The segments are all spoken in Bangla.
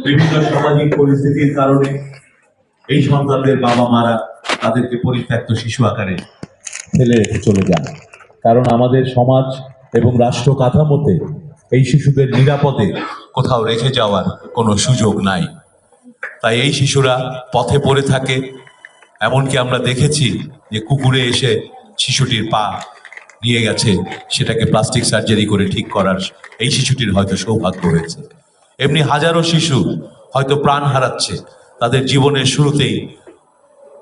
বিভিন্ন সামাজিক পরিস্থিতির কারণে এই সন্তানদের বাবা মারা তাদেরকে পরিত্যক্ত শিশু আকারে ফেলে রেখে চলে যান। কারণ আমাদের সমাজ এবং রাষ্ট্র কাঠামোতে এই শিশুদের নিরাপদে কোথাও রেখে যাওয়ার কোনো সুযোগ নাই। তাই এই শিশুরা পথে পড়ে থাকে। এমনকি আমরা দেখেছি যে কুকুরে এসে শিশুটির পা নিয়ে গেছে, সেটাকে প্লাস্টিক সার্জারি করে ঠিক করার এই শিশুটির হয়তো সৌভাগ্য হয়েছে। এমনি হাজারো শিশু হয়তো প্রাণ হারাচ্ছে, তাদের জীবনের শুরুতেই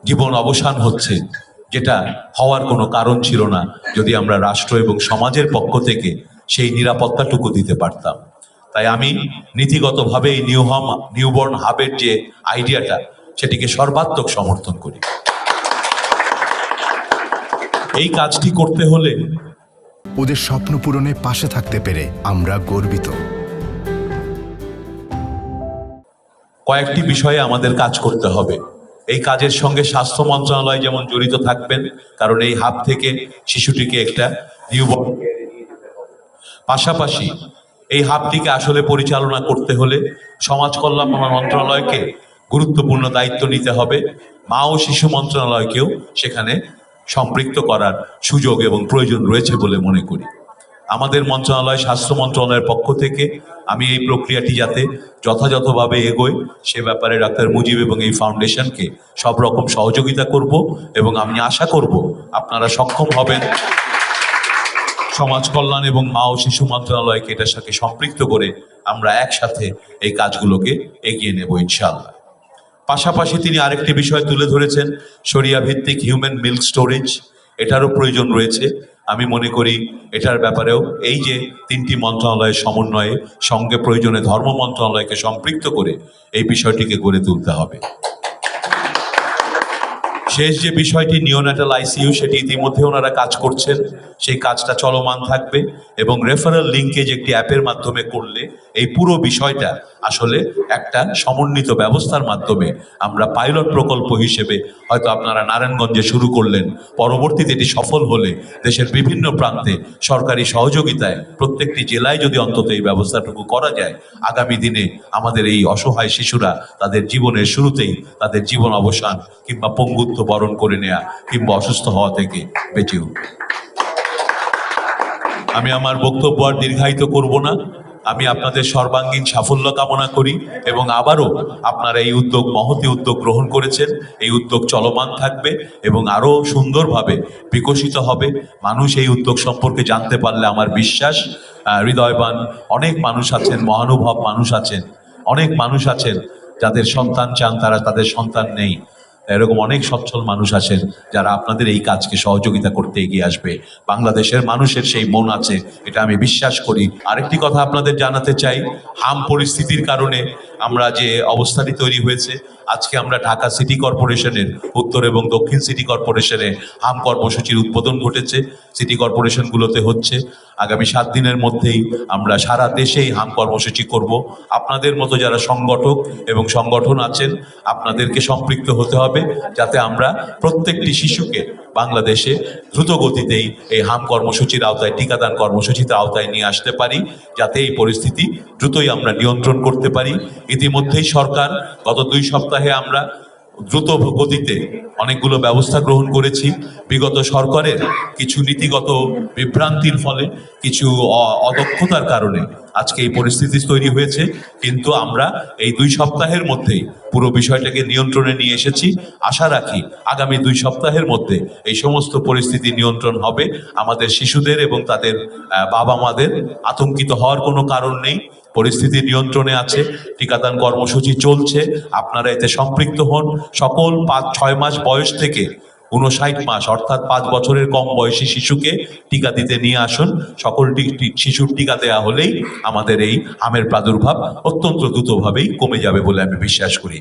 জীবন অবসান হচ্ছে, যেটা হওয়ার কোনো কারণ ছিল না যদি আমরা রাষ্ট্র এবং সমাজের পক্ষ থেকে সেই নিরাপত্তাটুকু দিতে পারতাম। তাই আমি নীতিগতভাবে এই নিউবর্ন হাবের যে আইডিয়াটা, সেটিকে সর্বাত্মক সমর্থন করি। এই কাজটি করতে হলে ওদের স্বপ্ন পূরণে পাশে থাকতে পেরে আমরা গর্বিত। কয়েকটি বিষয়ে আমাদের কাজ করতে হবে। এই কাজের সঙ্গে স্বাস্থ্য মন্ত্রণালয় যেমন জড়িত থাকবেন, কারণ এই হাব থেকে শিশুটিকে একটা নিউবর্ন পাশাপাশি এই হাবটিকে আসলে পরিচালনা করতে হলে সমাজ কল্যাণ মন্ত্রণালয়কে গুরুত্বপূর্ণ দায়িত্ব নিতে হবে। মা ও শিশু মন্ত্রণালয়কেও সেখানে সম্পৃক্ত করার সুযোগ এবং প্রয়োজন রয়েছে বলে মনে করি। আমাদের মন্ত্রণালয়, স্বাস্থ্য মন্ত্রণালয়ের পক্ষ থেকে আমি এই প্রক্রিয়াটি যাতে যথাযথভাবে এগোয় সে ব্যাপারে ডাক্তার মুজিব এবং এই ফাউন্ডেশনকে সব রকম সহযোগিতা করব এবং আমি আশা করব আপনারা সক্ষম হবেন সমাজ কল্যাণ এবং মা ও শিশু মন্ত্রণালয়কে এটার সাথে সম্পৃক্ত করে আমরা একসাথে এই কাজগুলোকে এগিয়ে নেব ইনশাআল্লাহ। পাশাপাশি তিনি আরেকটি বিষয় তুলে ধরেছেন, শরিয়া ভিত্তিক হিউম্যান মিল্ক স্টোরেজ, এটারও প্রয়োজন রয়েছে। আমি মনে করি এটার ব্যাপারেও এই যে তিনটি মন্ত্রণালয়ের সমন্বয়ে সঙ্গে প্রয়োজনে ধর্ম মন্ত্রণালয়কে সম্পৃক্ত করে এই বিষয়টিকে গড়ে তুলতে হবে। শেষ যে বিষয়টি নিওন্যাটাল আইসিইউ, সেটি ইতিমধ্যে ওনারা কাজ করছেন, সেই কাজটা চলমান থাকবে এবং রেফারেল লিঙ্কেজ একটি অ্যাপের মাধ্যমে করলে এই পুরো বিষয়টা আসলে একটা সমন্বিত ব্যবস্থার মাধ্যমে আমরা পাইলট প্রকল্প হিসেবে হয়তো আপনারা নারায়ণগঞ্জে শুরু করলেন, পরবর্তীতে এটি সফল হলে দেশের বিভিন্ন প্রান্তে সরকারি সহযোগিতায় প্রত্যেকটি জেলায় যদি অন্তত এই ব্যবস্থাটুকু করা যায়, আগামী দিনে আমাদের এই অসহায় শিশুরা তাদের জীবনের শুরুতেই তাদের জীবন অবসান কিংবা পঙ্গুত্ব বরণ করে নেয়া কিংবা অসুস্থ হওয়া থেকে বেঁচে উঠবে। আমি আমার বক্তব্য আর দীর্ঘায়িত করব না। আমি আপনাদের সর্বাঙ্গীন সাফল্য কামনা করি এবং আবারও আপনারা এই উদ্যোগ, মহতী উদ্যোগ গ্রহণ করেছেন। এই উদ্যোগ চলমান থাকবে এবং আরও সুন্দরভাবে বিকশিত হবে। মানুষ এই উদ্যোগ সম্পর্কে জানতে পারলে আমার বিশ্বাস হৃদয়বান অনেক মানুষ আছেন, মহানুভব মানুষ আছেন, অনেক মানুষ আছেন যাদের সন্তান চান, তারা তাদের সন্তান নেই, এরকম অনেক সচ্ছল মানুষ আছেন যারা আপনাদের এই কাজকে সহযোগিতা করতে এগিয়ে আসবে। বাংলাদেশের মানুষের সেই মন আছে, এটা আমি বিশ্বাস করি। আরেকটি কথা আপনাদের জানাতে চাই, হাম পরিস্থিতির কারণে আমরা যে অবস্থাটি তৈরি হয়েছে, আজকে আমরা ঢাকা সিটি কর্পোরেশনের উত্তর এবং দক্ষিণ সিটি কর্পোরেশনে হাম কর্মসূচির উদ্বোধন ঘটেছে, সিটি কর্পোরেশনগুলোতে হচ্ছে। আগামী 7 দিনের মধ্যেই আমরা সারা দেশেই হাম কর্মসূচি করব। আপনাদের মতো যারা সংগঠক এবং সংগঠন আছেন, আপনাদেরকে সম্পৃক্ত হতে হবে যাতে আমরা প্রত্যেকটি শিশুকে বাংলাদেশে দ্রুত গতিতেই এই হাম কর্মসূচির আওতায়, টিকাদান কর্মসূচিতে আওতায় নিয়ে আসতে পারি, যাতে এই পরিস্থিতি দ্রুতই আমরা নিয়ন্ত্রণ করতে পারি। ইতিমধ্যেই সরকার গত 2 সপ্তাহে আমরা দ্রুত গতিতে অনেকগুলো ব্যবস্থা গ্রহণ করেছি। বিগত সরকারের কিছু নীতিগত বিভ্রান্তির ফলে, কিছু অদক্ষতার কারণে আজকে এই পরিস্থিতি তৈরি হয়েছে, কিন্তু আমরা এই 2 সপ্তাহের মধ্যেই পুরো বিষয়টাকে নিয়ন্ত্রণে নিয়ে এসেছি। আশা রাখি আগামী 2 সপ্তাহের মধ্যে এই সমস্ত পরিস্থিতি নিয়ন্ত্রণ হবে। আমাদের শিশুদের এবং তাদের বাবা মাদের আতঙ্কিত হওয়ার কোনো কারণ নেই, পরিস্থিতি নিয়ন্ত্রণে আছে, টিকাদান কর্মসূচি চলছে, আপনারা এতে সম্পৃক্ত হন। সকল 5-6 মাস বয়স থেকে 59 মাস অর্থাৎ 5 বছরের কম বয়সী শিশুকে টিকা দিতে নিয়ে আসুন। সকল শিশুর টিকা দেওয়া হলেই আমাদের এই হামের প্রাদুর্ভাব অত্যন্ত দ্রুতভাবেই কমে যাবে বলে আমি বিশ্বাস করি।